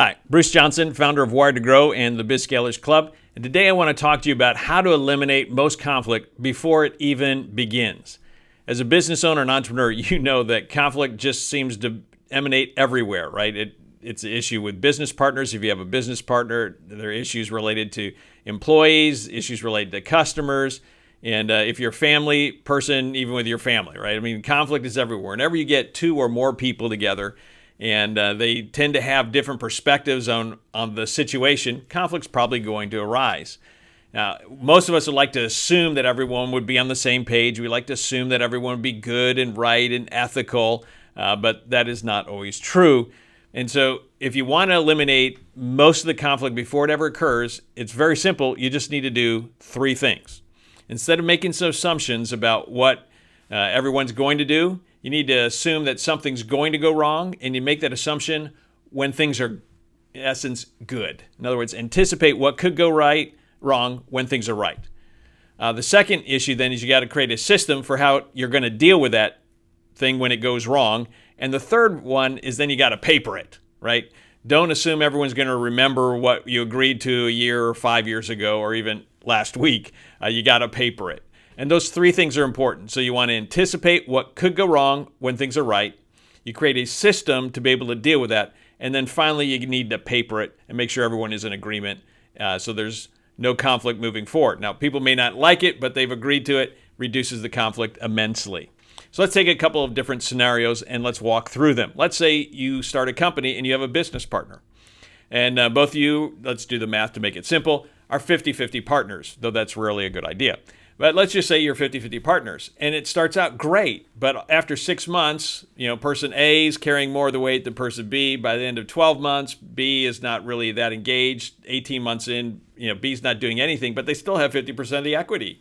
Hi, Bruce Johnson, founder of Wired to Grow and the BizScalers Club. And today I want to talk to you about how to eliminate most conflict before it even begins. As a business owner and entrepreneur, you know that conflict just seems to emanate everywhere, right? It's an issue with business partners. If you have a business partner, there are issues related to employees, issues related to customers. And if you're a family person, even with your family, right? I mean, conflict is everywhere. Whenever you get two or more people together, and they tend to have different perspectives on the situation, conflict's probably going to arise. Now, most of us would like to assume that everyone would be on the same page. We like to assume that everyone would be good and right and ethical, but that is not always true. And so if you want to eliminate most of the conflict before it ever occurs, it's very simple. You just need to do three things. Instead of making some assumptions about what everyone's going to do, you need to assume that something's going to go wrong, and you make that assumption when things are, in essence, good. In other words, anticipate what could go wrong when things are right. The second issue then is you got to create a system for how you're going to deal with that thing when it goes wrong. And the third one is then you got to paper it, right? Don't assume everyone's going to remember what you agreed to a year or 5 years ago or even last week. You got to paper it. And those three things are important. So you want to anticipate what could go wrong when things are right. You create a system to be able to deal with that. And then finally, you need to paper it and make sure everyone is in agreement so there's no conflict moving forward. Now, people may not like it, but they've agreed to it. Reduces the conflict immensely. So let's take a couple of different scenarios and let's walk through them. Let's say you start a company and you have a business partner. And both of you, let's do the math to make it simple, are 50-50 partners, though that's rarely a good idea. But let's just say you're 50-50 partners, and it starts out great. But after 6 months, person A is carrying more of the weight than person B. By the end of 12 months, B is not really that engaged. 18 months in, B's not doing anything, but they still have 50% of the equity.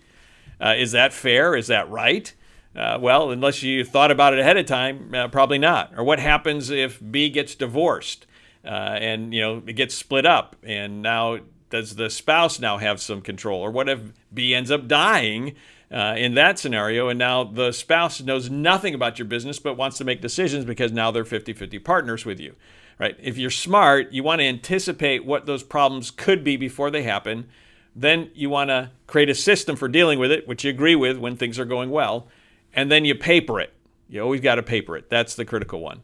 Is that fair? Is that right? Well, unless you thought about it ahead of time, probably not. Or what happens if B gets divorced and it gets split up, and now does the spouse now have some control? Or what if B ends up dying in that scenario, and now the spouse knows nothing about your business but wants to make decisions because now they're 50-50 partners with you, right? If you're smart, you want to anticipate what those problems could be before they happen. Then you want to create a system for dealing with it, which you agree with when things are going well, and then you paper it. You always got to paper it. That's the critical one.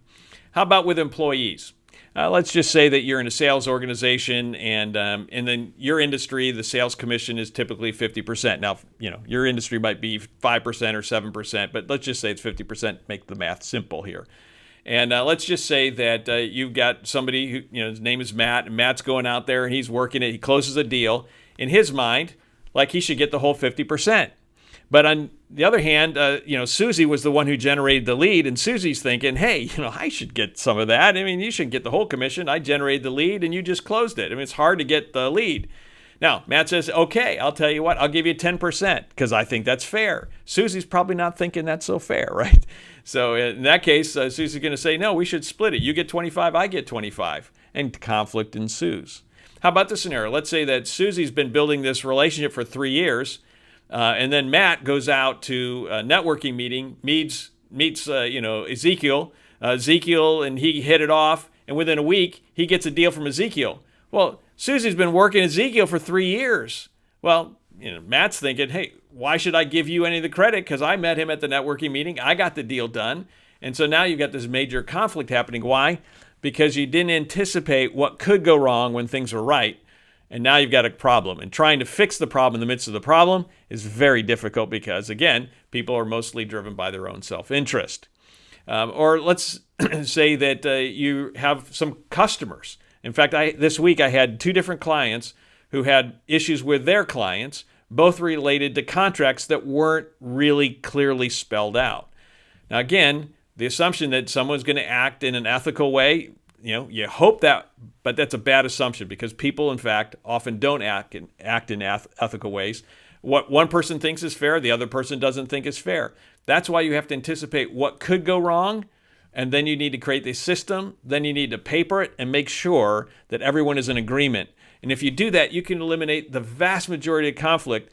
How about with employees? Let's just say that you're in a sales organization, and then your industry, the sales commission is typically 50%. Now, your industry might be 5% or 7%, but let's just say it's 50%. Make the math simple here. And let's just say that you've got somebody who, his name is Matt, and Matt's going out there and he's working it. He closes a deal. In his mind, like he should get the whole 50%. But on the other hand, Susie was the one who generated the lead, and Susie's thinking, hey, I should get some of that. I mean, you shouldn't get the whole commission. I generated the lead, and you just closed it. I mean, it's hard to get the lead. Now, Matt says, okay, I'll tell you what, I'll give you 10% because I think that's fair. Susie's probably not thinking that's so fair, right? So in that case, Susie's going to say, no, we should split it. You get 25, I get 25, and conflict ensues. How about this scenario? Let's say that Susie's been building this relationship for 3 years. And then Matt goes out to a networking meeting, meets Ezekiel. Ezekiel and he hit it off, and within a week, he gets a deal from Ezekiel. Well, Susie's been working Ezekiel for 3 years. Well, Matt's thinking, hey, why should I give you any of the credit? Because I met him at the networking meeting. I got the deal done. And so now you've got this major conflict happening. Why? Because you didn't anticipate what could go wrong when things were right. And now you've got a problem. And trying to fix the problem in the midst of the problem is very difficult because, again, people are mostly driven by their own self-interest. Or let's say that you have some customers. In fact, this week I had 2 different clients who had issues with their clients, both related to contracts that weren't really clearly spelled out. Now, again, the assumption that someone's going to act in an ethical way, you hope that, but that's a bad assumption because people, in fact, often don't act in ethical ways. What one person thinks is fair, the other person doesn't think is fair. That's why you have to anticipate what could go wrong, and then you need to create the system, then you need to paper it and make sure that everyone is in agreement. And if you do that, you can eliminate the vast majority of conflict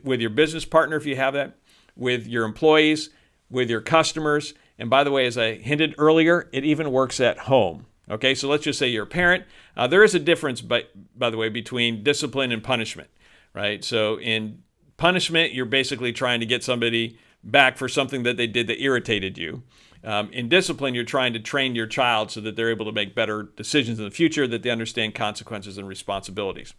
with your business partner if you have that, with your employees, with your customers. And by the way, as I hinted earlier, it even works at home. Okay, so let's just say you're a parent. There is a difference, by the way, between discipline and punishment, right? So in punishment, you're basically trying to get somebody back for something that they did that irritated you. In discipline, you're trying to train your child so that they're able to make better decisions in the future, that they understand consequences and responsibilities.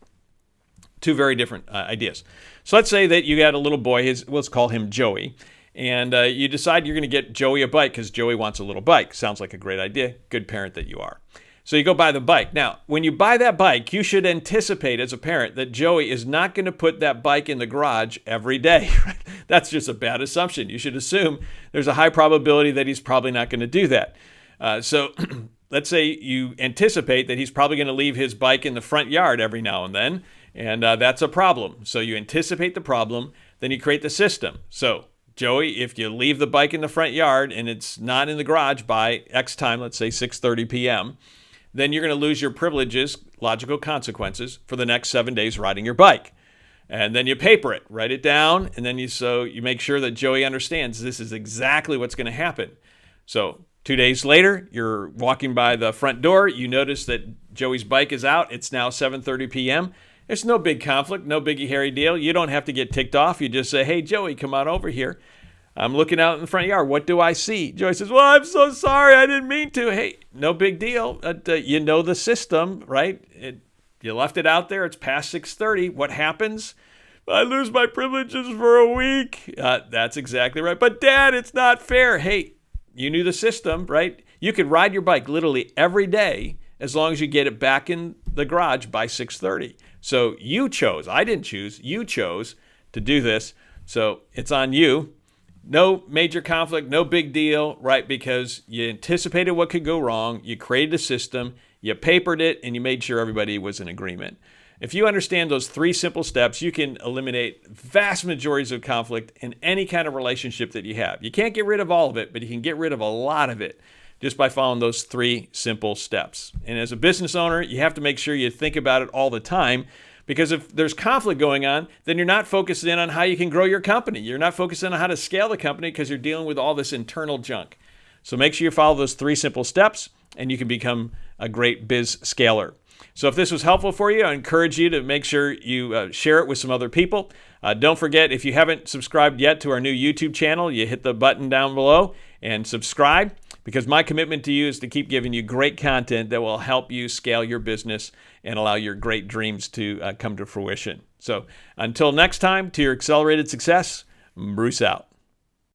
Two very different ideas. So let's say that you got a little boy, let's call him Joey, and you decide you're going to get Joey a bike because Joey wants a little bike. Sounds like a great idea. Good parent that you are. So you go buy the bike. Now, when you buy that bike, you should anticipate as a parent that Joey is not going to put that bike in the garage every day. Right? That's just a bad assumption. You should assume there's a high probability that he's probably not going to do that. So let's say you anticipate that he's probably going to leave his bike in the front yard every now and then, and that's a problem. So you anticipate the problem, then you create the system. So Joey, if you leave the bike in the front yard and it's not in the garage by X time, let's say 6:30 p.m., then you're going to lose your privileges, logical consequences, for the next 7 days riding your bike. And then you paper it, write it down, and then you make sure that Joey understands this is exactly what's going to happen. So 2 days later, you're walking by the front door, you notice that Joey's bike is out, it's now 7:30 p.m., There's no big conflict, no biggie hairy deal. You don't have to get ticked off. You just say, hey, Joey, come on over here. I'm looking out in the front yard. What do I see? Joey says, well, I'm so sorry. I didn't mean to. Hey, no big deal. You know the system, right? You left it out there. It's past 6:30. What happens? I lose my privileges for a week. That's exactly right. But, Dad, it's not fair. Hey, you knew the system, right? You could ride your bike literally every day as long as you get it back in the garage by 6:30. So you chose. I didn't choose. You chose to do this. So it's on you. No major conflict, no big deal, right? Because you anticipated what could go wrong. You created a system. You papered it, and you made sure everybody was in agreement. If you understand those 3 simple steps, you can eliminate vast majorities of conflict in any kind of relationship that you have. You can't get rid of all of it, but you can get rid of a lot of it just by following those 3 simple steps. And as a business owner, you have to make sure you think about it all the time, because if there's conflict going on, then you're not focused in on how you can grow your company. You're not focused in on how to scale the company because you're dealing with all this internal junk. So make sure you follow those 3 simple steps, and you can become a great biz scaler. So if this was helpful for you, I encourage you to make sure you share it with some other people. Don't forget, if you haven't subscribed yet to our new YouTube channel, you hit the button down below and subscribe, because my commitment to you is to keep giving you great content that will help you scale your business and allow your great dreams to come to fruition. So until next time, to your accelerated success, Bruce out.